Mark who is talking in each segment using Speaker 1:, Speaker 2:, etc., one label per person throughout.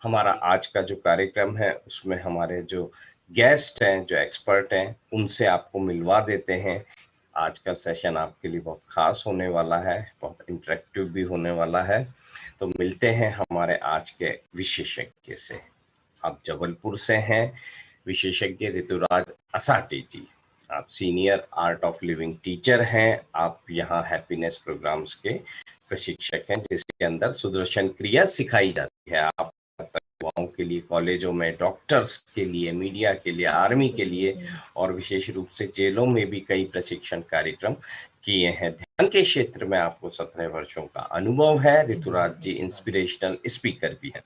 Speaker 1: हमारा आज का जो कार्यक्रम है उसमें हमारे जो गेस्ट हैं, जो एक्सपर्ट हैं, उनसे आपको मिलवा देते हैं। आज का सेशन आपके लिए बहुत खास होने वाला है, बहुत इंटरेक्टिव भी होने वाला है। तो मिलते हैं हमारे आज के विशेषज्ञ से। आप जबलपुर से हैं, विशेषज्ञ ऋतुराज असाटे जी। आप senior art of living teacher हैं। आप यहाँ हैप्पीनेस प्रोग्राम्स के प्रशिक्षक हैं, जिसके अंदर सुदर्शन क्रिया सिखाई जाती है। आप युवाओं के लिए, कॉलेजों में, डॉक्टर्स के लिए, मीडिया के लिए, आर्मी के लिए और विशेष रूप से जेलों में भी कई प्रशिक्षण कार्यक्रम किए हैं। ध्यान के क्षेत्र में आपको 17 वर्षों का अनुभव है। ऋतुराज जी इंस्पिरेशनल स्पीकर भी हैं।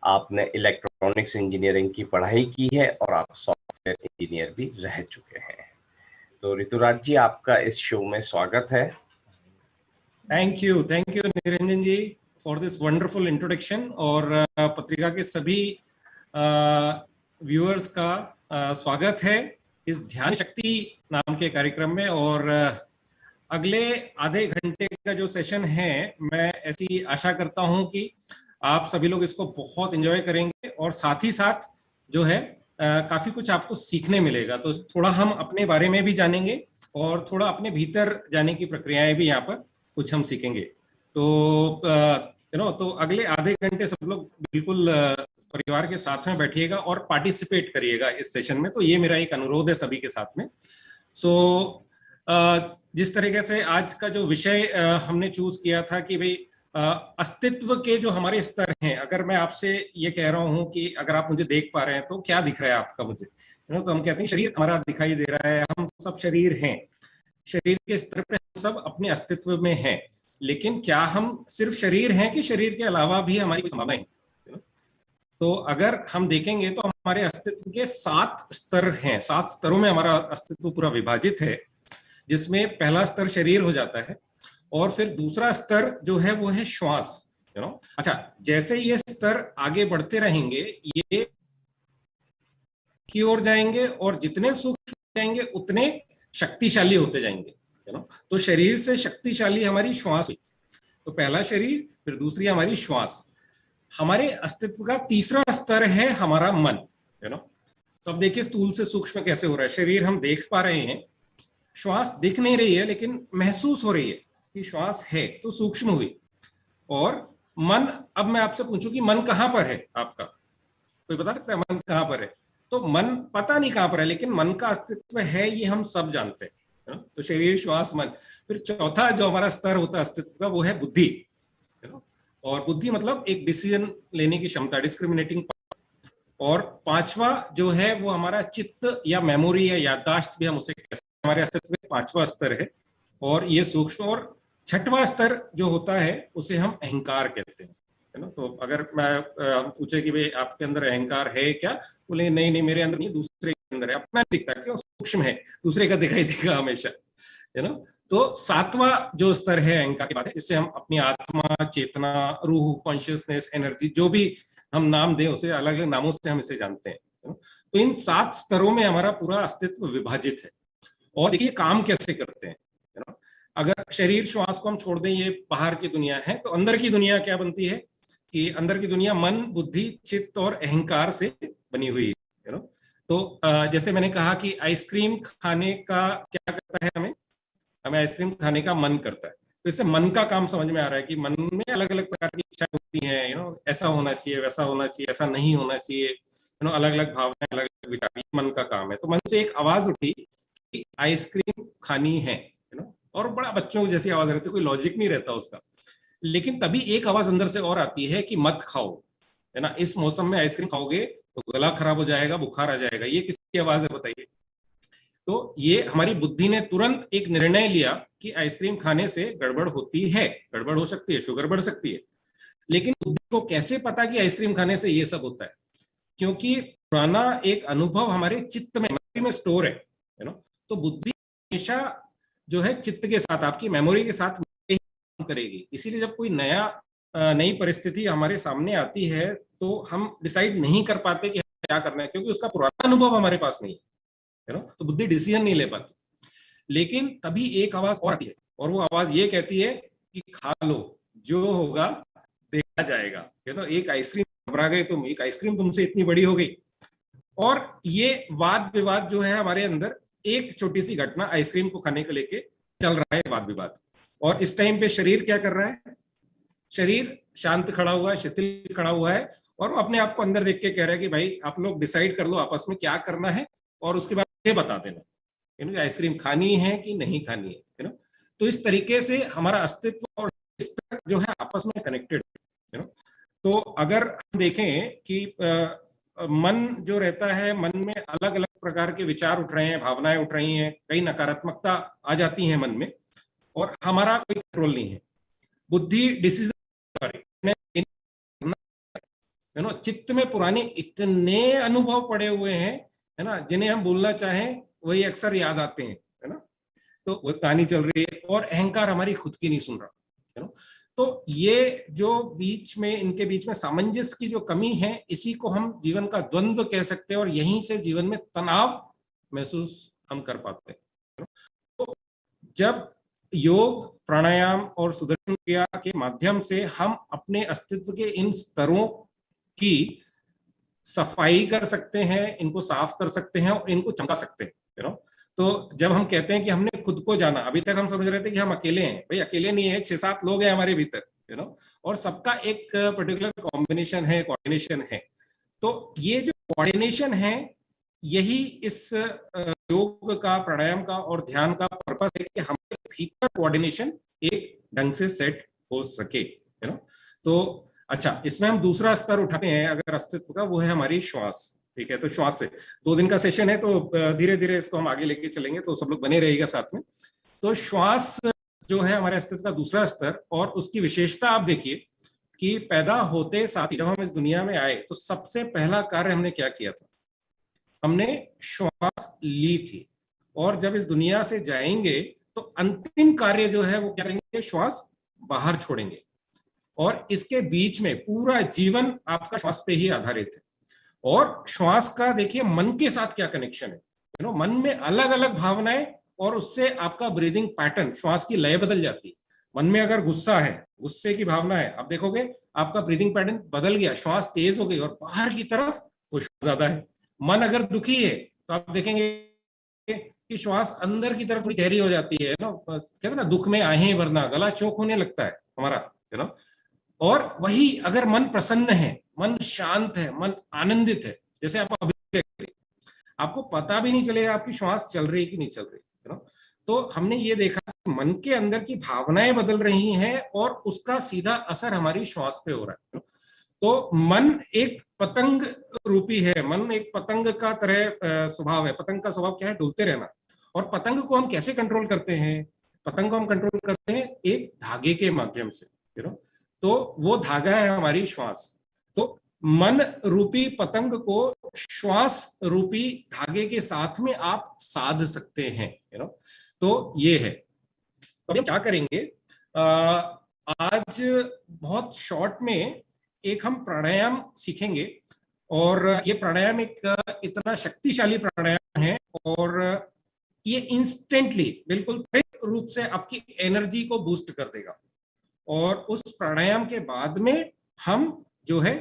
Speaker 1: आपने इलेक्ट्रॉनिक्स इंजीनियरिंग की पढ़ाई की है और आप सॉफ्टवेयर इंजीनियर भी रह चुके हैं। तो ऋतुराज जी, आपका इस शो में स्वागत है।
Speaker 2: Thank you Niranjan ji for this wonderful introduction. और पत्रिका के सभी व्यूअर्स का स्वागत है इस ध्यान शक्ति नाम के कार्यक्रम में। और अगले आधे घंटे का जो सेशन है, मैं ऐसी आशा करता हूं कि आप सभी लोग इसको बहुत एंजॉय करेंगे और साथ ही साथ जो है काफी कुछ आपको सीखने मिलेगा। तो थोड़ा हम अपने बारे में भी जानेंगे और थोड़ा अपने भीतर जाने की प्रक्रियाएं भी यहाँ पर कुछ हम सीखेंगे। तो तो अगले आधे घंटे सब लोग बिल्कुल परिवार के साथ में बैठिएगा और पार्टिसिपेट करिएगा इस सेशन में। तो ये मेरा एक अनुरोध है सभी के साथ में। जिस तरीके से आज का जो विषय हमने चूज किया था कि भाई अस्तित्व के जो हमारे स्तर हैं, अगर मैं आपसे ये कह रहा हूं कि अगर आप मुझे देख पा रहे हैं तो क्या दिख रहा है आपका मुझे, तो हम कहते हैं शरीर हमारा दिखाई दे रहा है, हम सब शरीर हैं। शरीर के स्तर पे हम सब अपने अस्तित्व में हैं, लेकिन क्या हम सिर्फ शरीर हैं कि शरीर के अलावा भी हमारी कोई संभावना है? तो अगर हम देखेंगे तो हमारे अस्तित्व के 7 स्तर हैं। 7 स्तरों में हमारा अस्तित्व पूरा विभाजित है, जिसमें पहला स्तर शरीर हो जाता है और फिर दूसरा स्तर जो है वो है श्वास। अच्छा, जैसे ये स्तर आगे बढ़ते रहेंगे, ये की ओर जाएंगे और जितने सूक्ष्म जाएंगे उतने शक्तिशाली होते जाएंगे। तो शरीर से शक्तिशाली हमारी श्वास हुई। तो पहला शरीर, फिर दूसरी हमारी श्वास। हमारे अस्तित्व का तीसरा स्तर है हमारा मन। तो अब देखिए स्थूल से सूक्ष्म कैसे हो रहा है। शरीर हम देख पा रहे हैं, श्वास दिख नहीं रही है लेकिन महसूस हो रही है कि श्वास है, तो सूक्ष्म हुई। और मन, अब मैं आपसे पूछूं कि मन कहां पर है आपका, कोई बता सकता है मन कहां पर है? तो मन पता नहीं कहां पर है, लेकिन मन का अस्तित्व है, ये हम सब जानते हैं। तो शरीर, श्वास, मन। फिर चौथा जो हमारा स्तर होता है अस्तित्व का, वो है बुद्धि। और बुद्धि मतलब एक डिसीजन लेने की क्षमता, डिस्क्रिमिनेटिंग। और पांचवा जो है वो हमारा चित्त या मेमोरी या याददाश्त भी हम उसे कह सकते हैं। हमारे अस्तित्व में पांचवा स्तर है और ये सूक्ष्म। और छठवां स्तर जो होता है उसे हम अहंकार कहते हैं, है ना। तो अगर मैं पूछे कि भाई आपके अंदर अहंकार है क्या, बोले नहीं नहीं मेरे अंदर नहीं, दूसरे के अंदर है। अपना दिखता क्यों, सूक्ष्म है, दूसरे का दिखाई देगा हमेशा, है ना। तो सातवां जो स्तर है अहंकार की बात है, जिससे हम अपनी आत्मा, चेतना, रूह, कॉन्शियसनेस, एनर्जी, जो भी हम नाम दें उसे, अलग अलग नामों से हम इसे जानते हैं। तो इन 7 स्तरों में हमारा पूरा अस्तित्व विभाजित है। और देखिए काम कैसे करते हैं, है ना। अगर शरीर, श्वास को हम छोड़ दें, ये बाहर की दुनिया है, तो अंदर की दुनिया क्या बनती है कि अंदर की दुनिया मन, बुद्धि, चित्त और अहंकार से बनी हुई है ना। तो जैसे मैंने कहा कि आइसक्रीम खाने का क्या करता है, हमें आइसक्रीम खाने का मन करता है। तो इससे मन का काम समझ में आ रहा है कि मन में अलग अलग प्रकार की इच्छाएं होती हैं, ऐसा होना चाहिए, वैसा होना चाहिए, ऐसा नहीं होना चाहिए, अलग अलग भावनाएं, अलग अलग विचार, मन का काम है। तो मन से एक आवाज उठी कि आइसक्रीम खानी है, और बड़ा बच्चों की जैसी आवाज रहती है, कोई लॉजिक नहीं रहता उसका। लेकिन तभी एक आवाज अंदर से और आती है कि मत खाओ, है ना, इस मौसम में आइसक्रीम खाओगे तो गला खराब हो जाएगा, बुखार आ जाएगा। ये किसकी आवाज है बताइए? तो ये हमारी बुद्धि ने तुरंत एक निर्णय लिया कि आइसक्रीम खाने से गड़बड़ होती है, गड़बड़ हो सकती है, शुगर बढ़ सकती है। लेकिन बुद्धि को कैसे पता कि आइसक्रीम खाने से ये सब होता है? क्योंकि पुराना एक अनुभव हमारे चित्त में स्टोर है ना। तो बुद्धि हमेशा जो है चित्त के साथ, आपकी मेमोरी के साथ काम करेगी। इसीलिए जब कोई नई परिस्थिति हमारे सामने आती है तो हम डिसाइड नहीं कर पाते कि क्या करना है, क्योंकि उसका पुराना अनुभव हमारे पास नहीं है ना। तो बुद्धि डिसीजन नहीं ले पाती। लेकिन तभी एक आवाज और आती है, और वो आवाज ये कहती है कि खा लो, जो होगा देखा जाएगा। एक आइसक्रीम घबरा गए तुम, एक आइसक्रीम तुमसे इतनी बड़ी हो गई। और ये वाद विवाद जो है हमारे अंदर, एक छोटी सी घटना आइसक्रीम को खाने को लेके चल रहा है वाद विवाद। और इस टाइम पे शरीर क्या कर रहा है? शरीर शांत खड़ा हुआ है, शिथिल खड़ा हुआ है, और वो अपने आप को अंदर देख के कह रहा है कि भाई आप लोग डिसाइड कर लो आपस में क्या करना है, और उसके बाद ये बता देना आइसक्रीम खानी है कि नहीं खानी है ना। तो इस तरीके से हमारा अस्तित्व और स्तर जो है आपस में कनेक्टेड है ना। तो अगर हम देखें कि मन जो रहता है, मन में अलग अलग प्रकार के विचार उठ रहे हैं, भावनाएं उठ रही हैं, कई नकारात्मकता आ जाती है मन में, और हमारा कोई कंट्रोल नहीं है। बुद्धि डिसीजन, चित्त में पुराने इतने अनुभव पड़े हुए हैं है ना, जिन्हें हम भूलना चाहें वही अक्सर याद आते हैं है ना। तो वो कहानी चल रही है, और अहंकार हमारी खुद की नहीं सुन रहा है ना। तो ये जो बीच में, इनके बीच में सामंजस्य की जो कमी है, इसी को हम जीवन का द्वंद्व कह सकते हैं, और यहीं से जीवन में तनाव महसूस हम कर पाते हैं। तो जब योग, प्राणायाम और सुदर्शन क्रिया के माध्यम से हम अपने अस्तित्व के इन स्तरों की सफाई कर सकते हैं, इनको साफ कर सकते हैं और इनको चमका सकते हैं यू नो। तो जब हम कहते हैं कि हमने खुद को जाना, अभी तक हम समझ रहे थे कि हम अकेले हैं, भाई अकेले नहीं है, 6-7 लोग हैं हमारे भीतर यू नो, और सबका एक पर्टिकुलर कॉम्बिनेशन है, कोऑर्डिनेशन है। तो ये जो कोऑर्डिनेशन है, यही इस योग का, प्राणायाम का और ध्यान का पर्पस है कि हमारे भीतर कोऑर्डिनेशन एक ढंग से सेट हो सके यू नो। तो अच्छा, इसमें हम दूसरा स्तर उठाते हैं अगर अस्तित्व का, वो है हमारी श्वास। ठीक है, तो श्वास से 2 दिन का सेशन है, तो धीरे धीरे इसको हम आगे लेके चलेंगे, तो सब लोग बने रहेगा साथ में। तो श्वास जो है हमारे अस्तित्व का दूसरा स्तर, और उसकी विशेषता आप देखिए कि पैदा होते साथ ही जब हम इस दुनिया में आए, तो सबसे पहला कार्य हमने क्या किया था? हमने श्वास ली थी। और जब इस दुनिया से जाएंगे तो अंतिम कार्य जो है वो क्या करेंगे? श्वास बाहर छोड़ेंगे। और इसके बीच में पूरा जीवन आपका श्वास पे ही आधारित है। और श्वास का देखिए मन के साथ क्या कनेक्शन है यू नो। मन में अलग अलग भावनाएं, और उससे आपका ब्रीदिंग पैटर्न, श्वास की लय बदल जाती है। मन में अगर गुस्सा है, गुस्से की भावना है, आप देखोगे आपका ब्रीदिंग पैटर्न बदल गया, श्वास तेज हो गई और बाहर की तरफ वो श्वास ज्यादा है। मन अगर दुखी है तो आप देखेंगे कि श्वास अंदर की तरफ थोड़ी गहरी हो जाती है ना, कहते हैं ना दुख में आहें भरना, गला चौक होने लगता है हमारा यू नो। और वही अगर मन प्रसन्न है, मन शांत है, मन आनंदित है, जैसे आप अभी आपको पता भी नहीं चलेगा आपकी श्वास चल रही है कि नहीं चल रही है ना। तो हमने ये देखा कि मन के अंदर की भावनाएं बदल रही हैं, और उसका सीधा असर हमारी श्वास पे हो रहा है। तो मन एक पतंग रूपी है, मन एक पतंग का तरह स्वभाव है। पतंग का स्वभाव क्या है? डुलते रहना। और पतंग को हम कैसे कंट्रोल करते हैं? पतंग को हम कंट्रोल करते हैं एक धागे के माध्यम से यू नो। तो वो धागा है हमारी श्वास। तो मन रूपी पतंग को श्वास रूपी धागे के साथ में आप साध सकते हैं यू नो। तो ये है। तो हम क्या करेंगे आज बहुत शॉर्ट में एक हम प्राणायाम सीखेंगे, और ये प्राणायाम एक इतना शक्तिशाली प्राणायाम है, और ये इंस्टेंटली बिल्कुल त्वरित रूप से आपकी एनर्जी को बूस्ट कर देगा। और उस प्राणायाम के बाद में हम जो है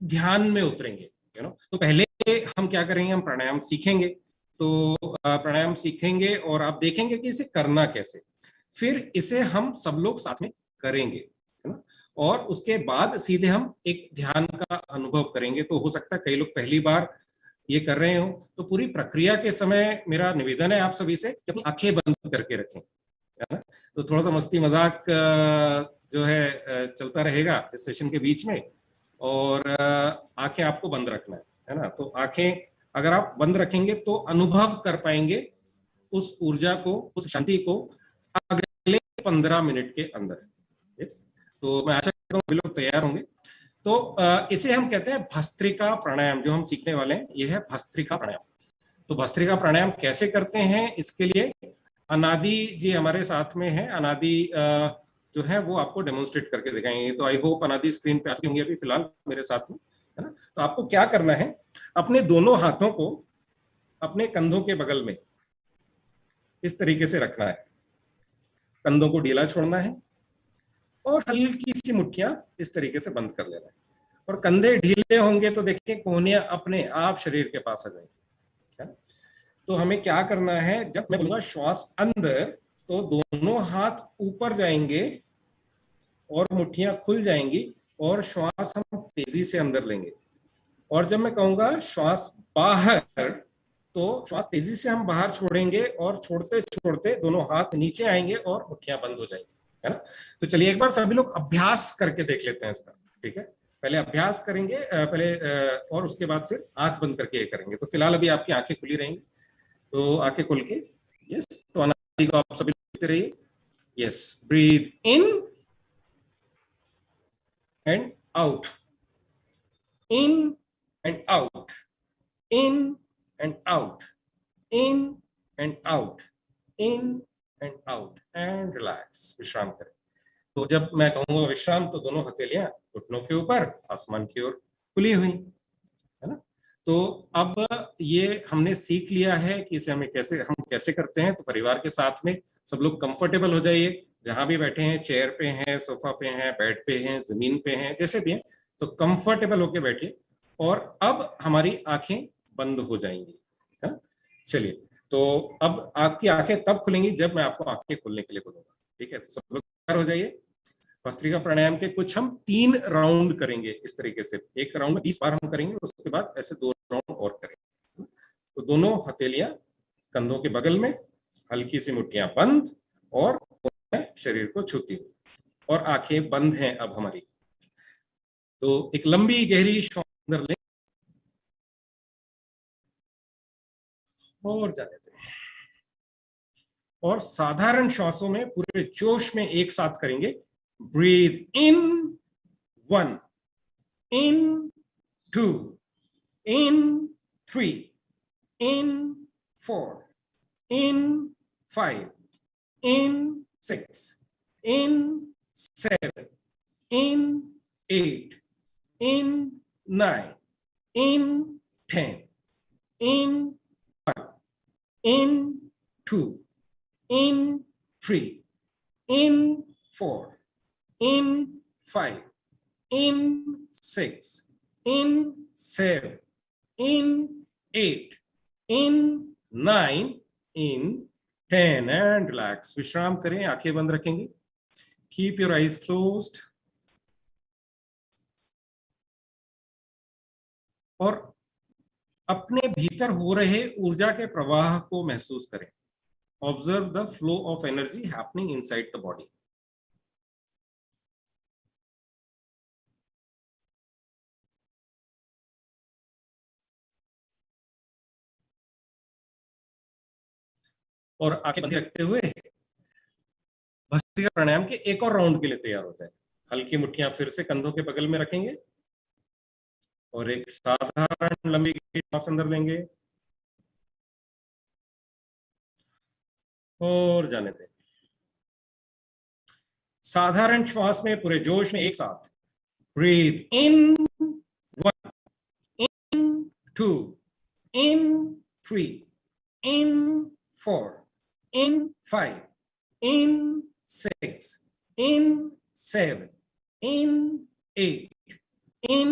Speaker 2: ध्यान में उतरेंगे यू नो। तो पहले हम क्या करेंगे? हम प्राणायाम सीखेंगे। तो प्राणायाम सीखेंगे और आप देखेंगे कि इसे करना कैसे, फिर इसे हम सब लोग साथ में करेंगे है ना। और उसके बाद सीधे हम एक ध्यान का अनुभव करेंगे। तो हो सकता है कई लोग पहली बार ये कर रहे हो, तो पूरी प्रक्रिया के समय मेरा निवेदन है आप सभी से कि अपनी आंखें बंद करके रखें है ना। तो थोड़ा सा मस्ती मजाक जो है चलता रहेगा इस सेशन के बीच में, और आंखें आपको बंद रखना है ना। तो आंखें अगर आप बंद रखेंगे तो अनुभव कर पाएंगे उस ऊर्जा को, उस शांति को अगले 15 मिनट के अंदर। यस, तो मैं आशा करता हूँ लोग तैयार होंगे। तो इसे हम कहते हैं भस्त्रिका प्राणायाम। जो हम सीखने वाले हैं ये है भस्त्रिका प्राणायाम। तो भस्त्रिका प्राणायाम कैसे करते हैं, इसके लिए अनादि जी हमारे साथ में है। अनादि जो है वो आपको डेमोन्स्ट्रेट करके दिखाएंगे। तो आई होप अनादि स्क्रीन पे आती होंगी अभी फिलहाल मेरे साथ में है ना। तो आपको क्या करना है, अपने दोनों हाथों को अपने कंधों के बगल में इस तरीके से रखना है, कंधों को ढीला छोड़ना है, और हल्की सी मुट्ठियां इस तरीके से बंद कर लेना है। और कंधे ढीले होंगे तो देखिए कोहनियां अपने आप शरीर के पास आ जाएंगी, है ना। तो हमें क्या करना है, जब मैं बोलूंगा श्वास अंदर, तो दोनों हाथ ऊपर जाएंगे और मुट्ठियां खुल जाएंगी और श्वास हम तेजी से अंदर लेंगे। और जब मैं कहूंगा श्वास बाहर, तो श्वास तेजी से हम बाहर छोड़ेंगे और छोड़ते छोड़ते दोनों हाथ नीचे आएंगे और मुट्ठियां बंद हो जाएंगी, है ना। तो चलिए एक बार सभी लोग अभ्यास करके देख लेते हैं इसका, ठीक है। पहले अभ्यास करेंगे, पहले और उसके बाद फिर आंख बंद करके ये करेंगे। तो फिलहाल अभी आपकी आंखें खुली रहेंगी, तो आंखें खोल के यस, तो अनादि को आप सभी लेते रहिए। Yes, breathe in and out, in and out, in and out, in and out, in and out, and relax, विश्राम करें। तो जब मैं कहूंगा विश्राम, तो दोनों हथेलियां घुटनों के ऊपर, आसमान की ओर खुली हुई, है ना। तो अब ये हमने सीख लिया है कि इसे हम कैसे करते हैं। तो परिवार के साथ में सब लोग कंफर्टेबल हो जाइए, जहां भी बैठे हैं, चेयर पे हैं, सोफा पे हैं, बेड पे हैं, जमीन पे हैं, जैसे भी हैं, तो कंफर्टेबल होके बैठिए। और अब हमारी आंखें बंद हो जाएंगी, है। चलिए, तो अब आपकी आंखें तब खुलेंगी जब मैं आपको आंखें खोलने के लिए बोलूंगा, ठीक है। तो सब लोग तैयार हो जाइए। भस्त्रिका प्राणायाम के कुछ हम 3 राउंड करेंगे इस तरीके से, एक राउंड में 20 बार हम करेंगे, उसके बाद ऐसे 2 राउंड और करेंगे। तो दोनों हथेलियां कंधों के बगल में, हल्की सी मुट्ठियां बंद और शरीर को छूती हुई, और आंखें बंद हैं अब हमारी। तो एक लंबी गहरी श्वास अंदर लें और जाने दें, और साधारण श्वासों में पूरे जोश में एक साथ करेंगे। Breathe in 1, in 2, in 3, in 4, in 5, in 6, in 7, in 8, in 9, in 10, in 1, in 2, in 3, in 4, in 5, in 6, in 7, in 8, in 9, in 10, and relax, विश्राम करें, आंखें बंद रखेंगे। Keep your eyes closed। और अपने भीतर हो रहे ऊर्जा के प्रवाह को महसूस करें। Observe the flow of energy happening inside the body। और आंखें बंद रखते हुए भस्त्रिका प्राणायाम के एक और राउंड के लिए तैयार हो जाए। हल्की मुट्ठियां फिर से कंधों के बगल में रखेंगे और एक साधारण लंबी सांस अंदर लेंगे और जाने दें। साधारण श्वास में पूरे जोश में एक साथ breathe in 1, in 2, in 3, in 4, in 5, in 6, in 7, in 8, in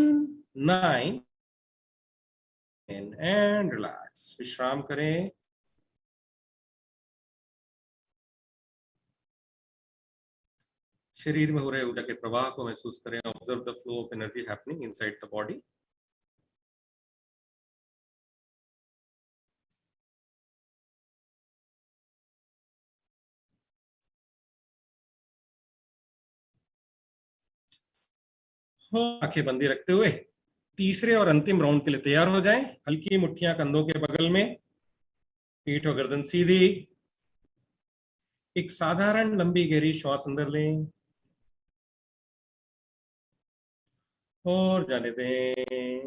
Speaker 2: 9, and relax, विश्राम करें। शरीर में हो रहे ऊर्जा के प्रवाह को महसूस करें। Observe the flow of energy happening inside the body. आंखें बंदी रखते हुए तीसरे और अंतिम राउंड के लिए तैयार हो जाएं। हल्की मुट्ठियां कंधों के बगल में, पीठ और गर्दन सीधी। एक साधारण लंबी गहरी श्वास अंदर लें और जाने दें।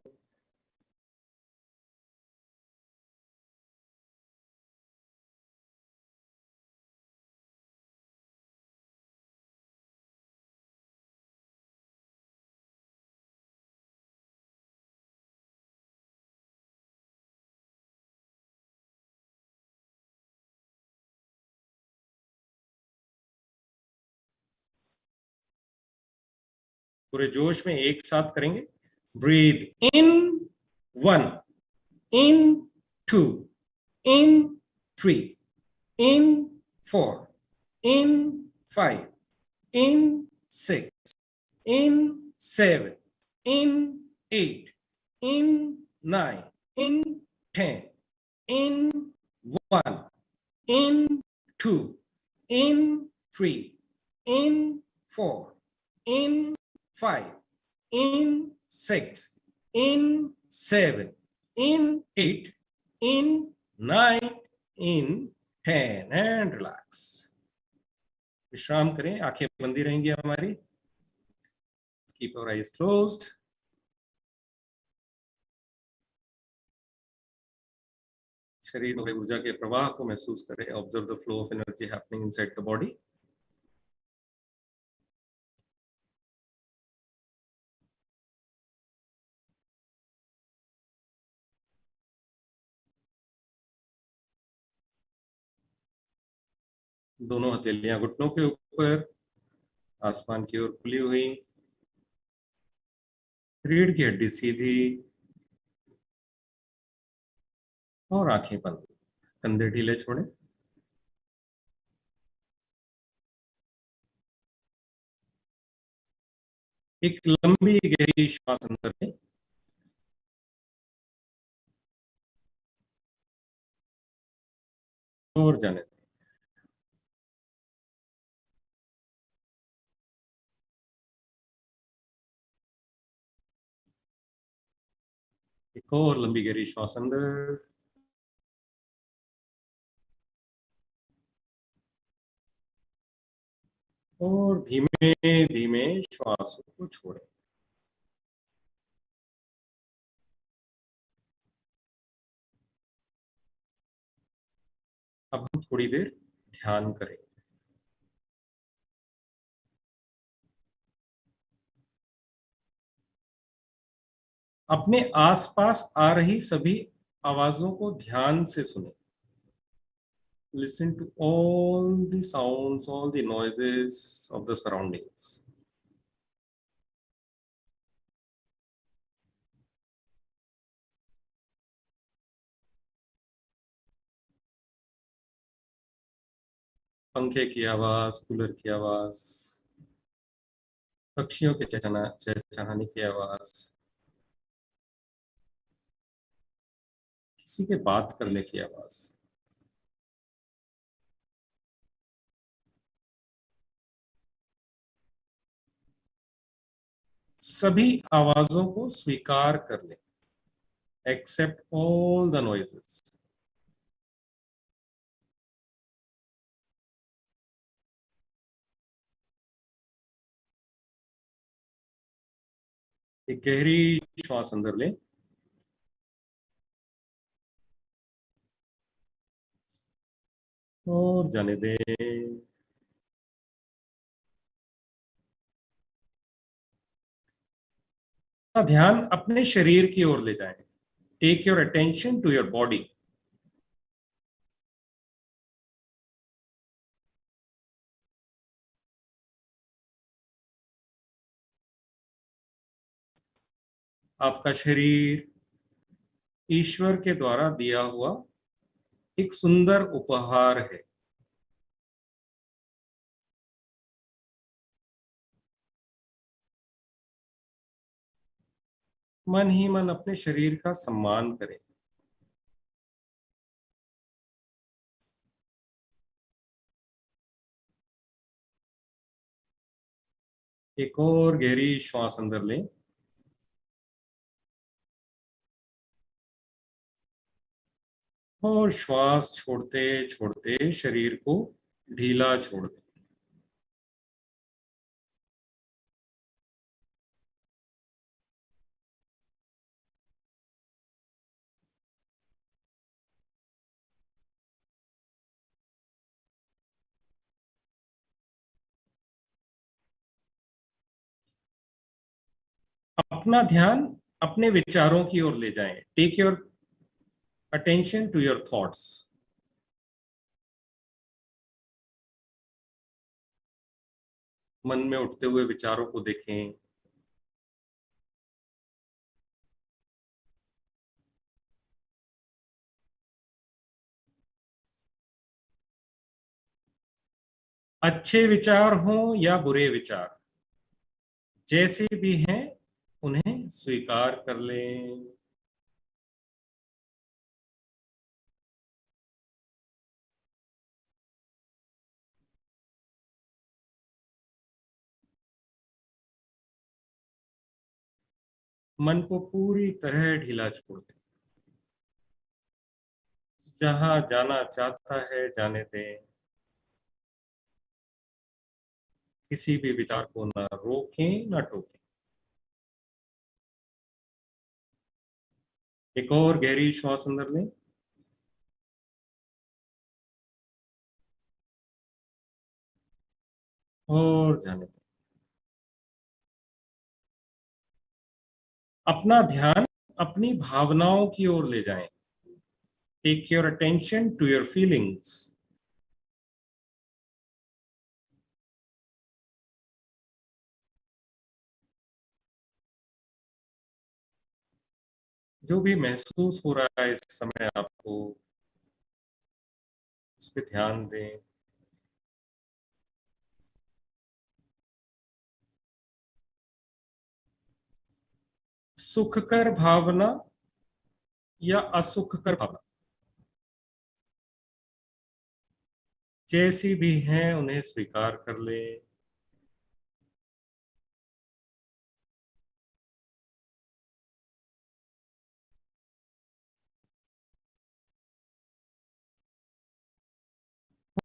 Speaker 2: पूरे जोश में एक साथ करेंगे। Breathe in 1, in 2, in 3, in 4, in 5, in 6, in 7, in 8, in 9, in 10, in 1, in 2, in 3, in 4, in 5, in 6, in 7, in 8, in 9, in 10 and relax. विश्राम करें, आंखें बंदी रहेंगी हमारी. Keep our eyes closed. शरीर में ऊर्जा के प्रवाह को महसूस करें. Observe the flow of energy happening inside the body. दोनों हथेलियां घुटनों के ऊपर, आसमान की ओर खुली हुई, रीढ़ की हड्डी सीधी और आंखें बंद. कंधे ढीले छोड़ें. एक लंबी गहरी श्वास अंदर लें. और जाने दें. एक और लंबी गहरी श्वास अंदर और धीमे धीमे श्वास को छोड़ें. अब हम थोड़ी देर ध्यान करें. अपने आसपास आ रही सभी आवाजों को ध्यान से सुनें. Listen to all the sounds, all the noises of the surroundings. पंखे की आवाज, कूलर की आवाज, पक्षियों के चहचहाने की आवाज, किसी के बात करने की आवाज. सभी आवाजों को स्वीकार कर लें. Accept all the noises. एक गहरी श्वास अंदर लें. और जाने दें. ध्यान अपने शरीर की ओर ले जाएं. Take your attention to your body. आपका शरीर ईश्वर के द्वारा दिया हुआ एक सुंदर उपहार है. मन ही मन अपने शरीर का सम्मान करें. एक और गहरी श्वास अंदर लें. और श्वास छोड़ते छोड़ते शरीर को ढीला छोड़ दें. अपना ध्यान अपने विचारों की ओर ले जाएं. Take your attention to your thoughts. मन में उठते हुए विचारों को देखें. अच्छे विचार हों या बुरे विचार, जैसे भी हैं उन्हें स्वीकार कर लें। मन को पूरी तरह ढीला छोड़ दें। जहां जाना चाहता है जाने दें। किसी भी विचार को ना रोकें ना टोकें। एक और गहरी श्वास अंदर लें और जाने दें। अपना ध्यान अपनी भावनाओं की ओर ले जाएं। Take your attention to your feelings. जो भी महसूस हो रहा है इस समय आपको, उस पर ध्यान दें। सुखकर भावना या असुखकर भावना, जैसी भी हैं उन्हें स्वीकार कर ले।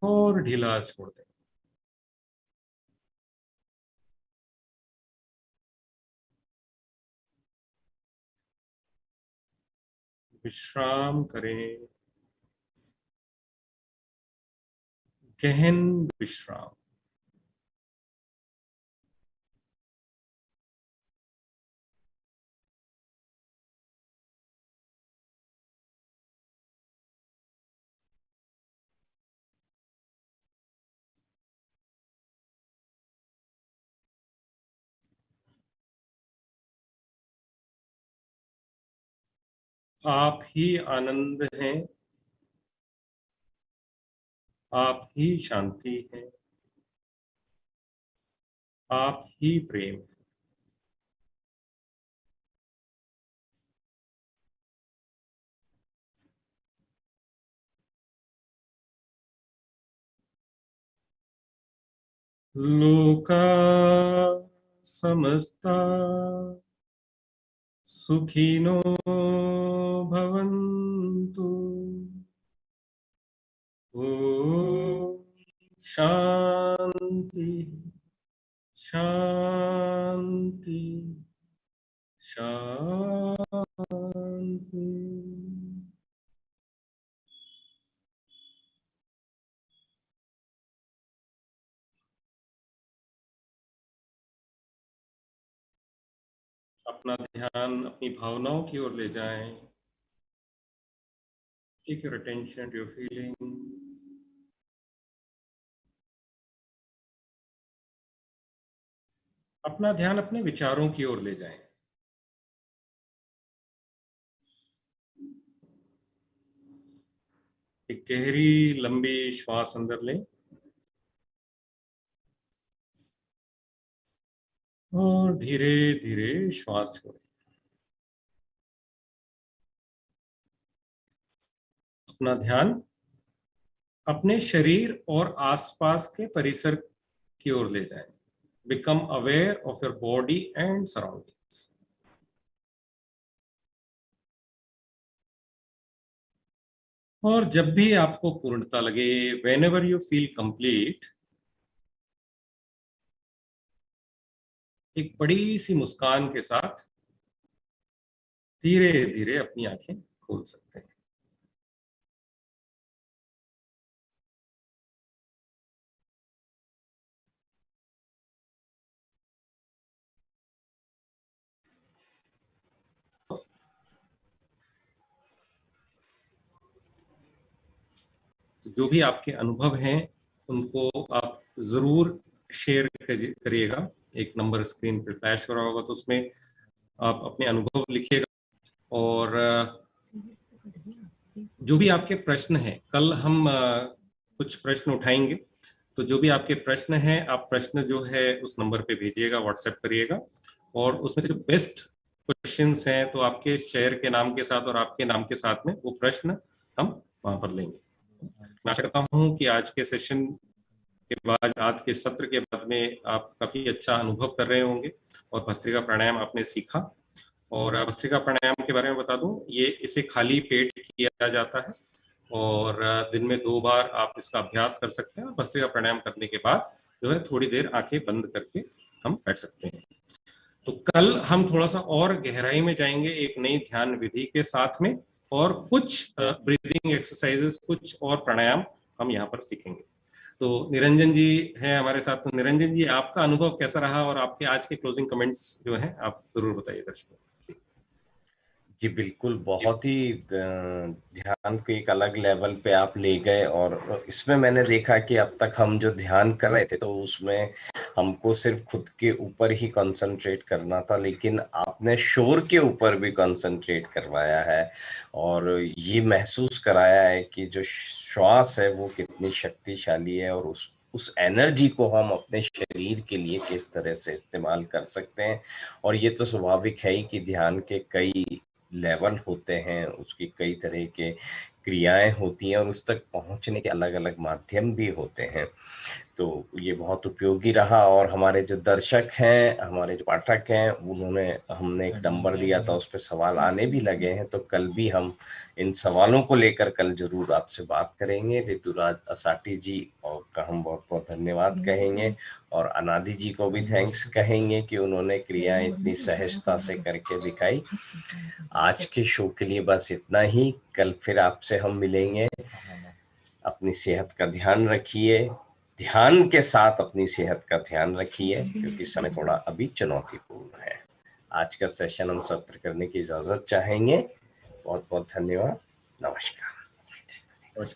Speaker 2: और ढीला छोड़ दे। विश्राम करें, गहन विश्राम। आप ही आनंद हैं, आप ही शांति हैं, आप ही प्रेम। लोका समस्ता सुखिनो भवन्तु। ओम शांति शांति शांति। अपना ध्यान अपनी भावनाओं की ओर ले जाएं। Take your attention to your feelings. अपना ध्यान अपने विचारों की ओर ले जाएं। एक गहरी लंबी श्वास अंदर लें और धीरे धीरे श्वास छोड़ें। अपना ध्यान अपने शरीर और आसपास के परिसर की ओर ले जाएं। Become aware of your body and surroundings. और जब भी आपको पूर्णता लगे, whenever you feel complete, एक बड़ी सी मुस्कान के साथ धीरे धीरे अपनी आंखें खोल सकते हैं। जो भी आपके अनुभव हैं उनको आप जरूर शेयर करिएगा। एक नंबर स्क्रीन पर फ्लैश हो रहा होगा, तो उसमें आप अपने अनुभव लिखिएगा। और जो भी आपके प्रश्न हैं, कल हम कुछ प्रश्न उठाएंगे, तो जो भी आपके प्रश्न हैं, आप प्रश्न जो है उस नंबर पे भेजिएगा, व्हाट्सएप करिएगा, और उसमें से जो बेस्ट क्वेश्चंस हैं तो आपके शहर के नाम के साथ और आपके नाम के साथ में वो प्रश्न हम वहां पर लेंगे। मैं आशा करता हूँ कि आज के सेशन के बाद, आज के सत्र के बाद में आप काफी अच्छा अनुभव कर रहे होंगे और भस्त्रिका प्राणायाम आपने सीखा। और भस्त्रिका प्राणायाम के बारे में बता दूं, ये इसे खाली पेट किया जाता है और दिन में 2 बार आप इसका अभ्यास कर सकते हैं। भस्त्रिका प्राणायाम करने के बाद जो है थोड़ी देर आंखें बंद करके हम बैठ सकते हैं। तो कल हम थोड़ा सा और गहराई में जाएंगे एक नई ध्यान विधि के साथ में, और कुछ ब्रीदिंग एक्सरसाइजेस, कुछ और प्राणायाम हम यहाँ पर सीखेंगे। तो निरंजन जी हैं हमारे साथ। तो निरंजन जी, आपका अनुभव कैसा रहा और आपके आज के क्लोजिंग कमेंट्स जो हैं आप जरूर बताइए दर्शकों।
Speaker 1: जी बिल्कुल, बहुत ही ध्यान को एक अलग लेवल पे आप ले गए। और इसमें मैंने देखा कि अब तक हम जो ध्यान कर रहे थे तो उसमें हमको सिर्फ खुद के ऊपर ही कंसंट्रेट करना था, लेकिन आपने शोर के ऊपर भी कंसंट्रेट करवाया है और ये महसूस कराया है कि जो श्वास है वो कितनी शक्तिशाली है और उस एनर्जी को हम अपने शरीर के लिए किस तरह से इस्तेमाल कर सकते हैं। और ये तो स्वाभाविक है ही कि ध्यान के कई लेवल होते हैं, उसकी कई तरह के क्रियाएं होती हैं और उस तक पहुंचने के अलग अलग माध्यम भी होते हैं। तो ये बहुत उपयोगी रहा। और हमारे जो दर्शक हैं, हमारे जो पाठक हैं, उन्होंने, हमने एक नंबर दिया था, उस पर सवाल आने भी लगे हैं। तो कल भी हम इन सवालों को लेकर कल जरूर आपसे बात करेंगे। ऋतुराज असाटी जी और का हम बहुत बहुत धन्यवाद कहेंगे, और अनादि जी को भी थैंक्स कहेंगे कि उन्होंने क्रियाएं इतनी सहजता से करके दिखाई। आज के शो के लिए बस इतना ही। कल फिर आपसे हम मिलेंगे। अपनी सेहत का ध्यान रखिए, ध्यान के साथ अपनी सेहत का ध्यान रखिए, क्योंकि समय थोड़ा अभी चुनौतीपूर्ण है। आज का सेशन हम सत्र करने की इजाजत चाहेंगे। बहुत बहुत धन्यवाद। नमस्कार।